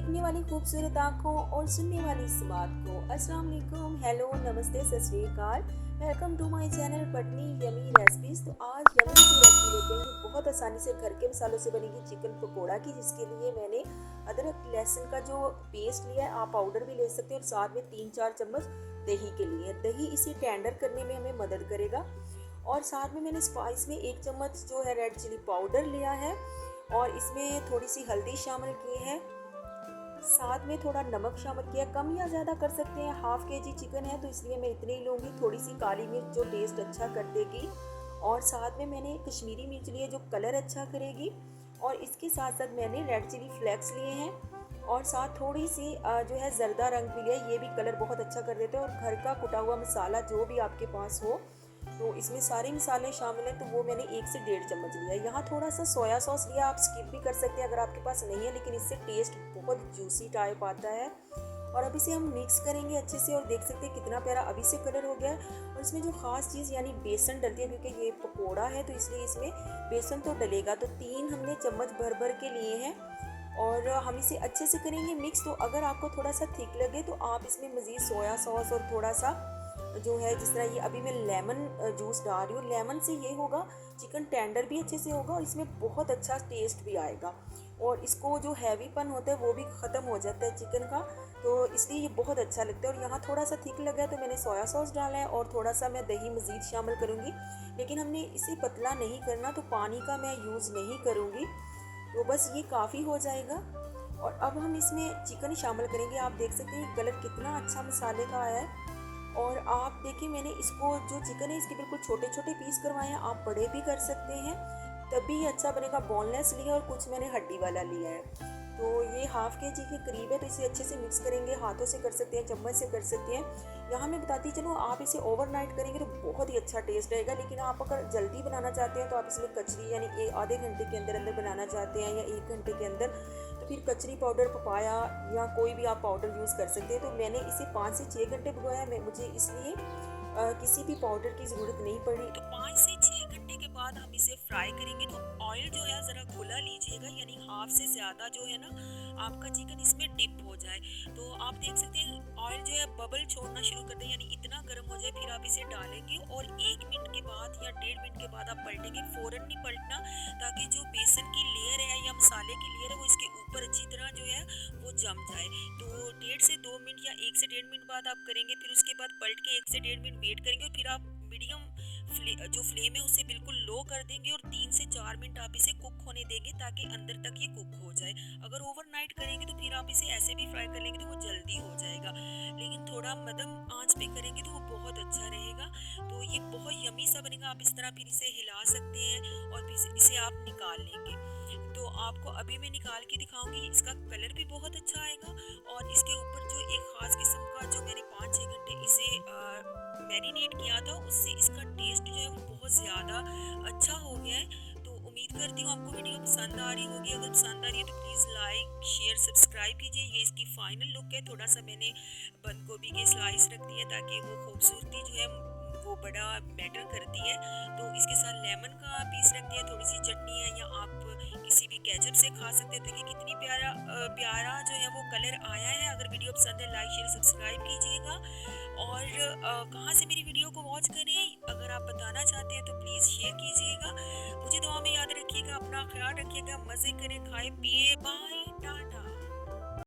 देखने वाली खूबसूरत आँखों और सुनने वाली इस बात को अस्सलाम वालेकुम, हेलो, नमस्ते, Sat Shri Akal. Welcome to my channel Patni yummy recipes. तो आज यमी सी रेसिपी लेते हैं जो बहुत आसानी से घर के मसालों से बनेगी चिकन पकोड़ा की, जिसके लिए मैंने अदरक लहसुन का जो पेस्ट लिया है, आप पाउडर भी ले सकते हैं, और साथ में 3-4 चम्मच दही के लिए। दही इसे टेंडर करने में हमें मदद करेगा। और साथ में मैंने स्पाइस में 1 चम्मच जो है रेड चिली पाउडर लिया है, और इसमें थोड़ी सी हल्दी शामिल की है, साथ में थोड़ा नमक शामिल किया। कम या ज़्यादा कर सकते हैं, हाफ के जी चिकन है तो इसलिए मैं इतने ही लूँगी। थोड़ी सी काली मिर्च जो टेस्ट अच्छा कर देगी, और साथ में मैंने कश्मीरी मिर्च ली है जो कलर अच्छा करेगी, और इसके साथ साथ मैंने रेड चिली फ्लेक्स लिए हैं, और साथ थोड़ी सी जो है जर्दा रंग भी लिया है, ये भी कलर बहुत अच्छा कर देते हैं। और घर का कुटा हुआ मसाला जो भी आपके पास हो, तो इसमें सारे मसाले शामिल हैं, तो वो मैंने 1 से 1.5 चम्मच लिया। यहाँ थोड़ा सा सोया सॉस लिया, आप स्किप भी कर सकते हैं अगर आपके पास नहीं है, लेकिन इससे टेस्ट बहुत जूसी टाइप आता है। और अब इसे हम मिक्स करेंगे अच्छे से, और देख सकते हैं कितना प्यारा अभी से कलर हो गया है। और इसमें जो खास चीज़ यानी बेसन डलती है, क्योंकि ये पकोड़ा है तो इसलिए इसमें बेसन तो डलेगा। तो 3 हमने चम्मच भर भर के लिए हैं, और हम इसे अच्छे से करेंगे मिक्स। तो अगर आपको थोड़ा सा थिक लगे तो आप इसमें मज़ीद सोया सॉस और थोड़ा सा जो है, जिस तरह ये अभी मैं लेमन जूस डाल रही हूँ, लेमन से ये होगा चिकन टेंडर भी अच्छे से होगा, और इसमें बहुत अच्छा टेस्ट भी आएगा, और इसको जो हैवीपन होता है वो भी ख़त्म हो जाता है चिकन का, तो इसलिए ये बहुत अच्छा लगता है। और यहाँ थोड़ा सा थिक लगा है तो मैंने सोया सॉस डाला है, और थोड़ा सा मैं दही मज़ीद शामिल करूँगी, लेकिन हमने इसे पतला नहीं करना, तो पानी का मैं यूज़ नहीं करूँगी, तो बस ये काफ़ी हो जाएगा। और अब हम इसमें चिकन शामिल करेंगे। आप देख सकते हैं कलर कितना अच्छा मसाले का आया है। और आप देखिए, मैंने इसको जो चिकन है इसके बिल्कुल छोटे छोटे पीस करवाए हैं, आप बड़े भी कर सकते हैं, तभी ये अच्छा बनेगा। बोनलेस लिया और कुछ मैंने हड्डी वाला लिया है। तो ये हाफ के जी के करीब है, तो इसे अच्छे से मिक्स करेंगे। हाथों से कर सकते हैं, चम्मच से कर सकते हैं। यहाँ मैं बताती चलूँ, आप इसे ओवरनाइट करेंगे तो बहुत ही अच्छा टेस्ट रहेगा, लेकिन आप अगर जल्दी बनाना चाहते हैं तो आप इसमें कचरी यानी आधे घंटे के अंदर अंदर बनाना चाहते हैं, या 1 घंटे के अंदर, तो फिर कचरी पाउडर, पपाया या कोई भी आप पाउडर यूज़ कर सकते हैं। तो मैंने इसे 5 से 6 घंटे भिगोया। मैं मुझे इसलिए किसी भी पाउडर की ज़रूरत नहीं पड़ी। तो 5 से 6 घंटे के बाद हम इसे फ्राई करेंगे। तो ऑयल जो है ज़रा खुला लीजिएगा, यानी हाफ से ज़्यादा जो है ना आपका चिकन इसमें डिप हो जाए। तो आप देख सकते हैं ऑयल जो है बबल छोड़ना शुरू कर दे, यानी इतना गर्म हो जाए, फिर आप इसे डालेंगे, और 1 मिनट के बाद या 1.5 मिनट के बाद आप पलटेंगे। फ़ौरन नहीं पलटना, ताकि जो बेसन की लेयर है या मसाले की लेयर है वो इसके ऊपर अच्छी तरह जो है वो जम जाए। तो 1.5 से 2 मिनट या 1 से 1.5 मिनट बाद आप करेंगे, फिर उसके बाद पलट के 1 से 1.5 मिनट वेट करेंगे, और फिर आप मीडियम जो फ्लेम है उसे बिल्कुल लो कर देंगे, और 3 से 4 मिनट आप इसे कुक होने देंगे, ताकि अंदर तक ये कुक हो जाए। अगर ओवरनाइट करेंगे तो फिर आप इसे ऐसे भी फ्राई कर लेंगे तो वो जल्दी हो जाएगा, लेकिन थोड़ा मध्यम आंच पे करेंगे तो वो बहुत अच्छा रहेगा। तो ये बहुत यमी सा बनेगा। आप इस तरह फिर इसे हिला सकते हैं, और फिर इसे आप निकाल लेंगे। तो आपको अभी मैं निकाल के दिखाऊंगी, इसका कलर भी बहुत अच्छा आएगा, और इसके ऊपर जो एक खास किस्म का जो मैंने 5-6 घंटे इसे मैरिनेट किया था, उससे इसका टेस्ट जो है वो बहुत ज़्यादा अच्छा हो गया है। तो उम्मीद करती हूँ आपको वीडियो पसंद आ रही होगी। अगर पसंद आ रही है तो प्लीज़ लाइक शेयर सब्सक्राइब कीजिए। ये इसकी फाइनल लुक है। थोड़ा सा मैंने बंद गोभी के स्लाइस रख दिए, ताकि वो खूबसूरती जो है वो बड़ा मैटर करती है। तो इसके साथ लेमन का पीस रख दिया, थोड़ी सी चटनी है, या आप किसी भी केचप से खा सकते हैं। देखिए कितनी प्यारा प्यारा जो है वो कलर आया है। अगर वीडियो पसंद है लाइक शेयर सब्सक्राइब कीजिएगा, और कहाँ से मेरी वीडियो को वॉच करें अगर आप बताना चाहते हैं तो प्लीज़ शेयर कीजिएगा। मुझे दुआ में याद रखिएगा, अपना ख्याल रखिएगा, मज़े करें, खाए पिए, बाय, टाटा।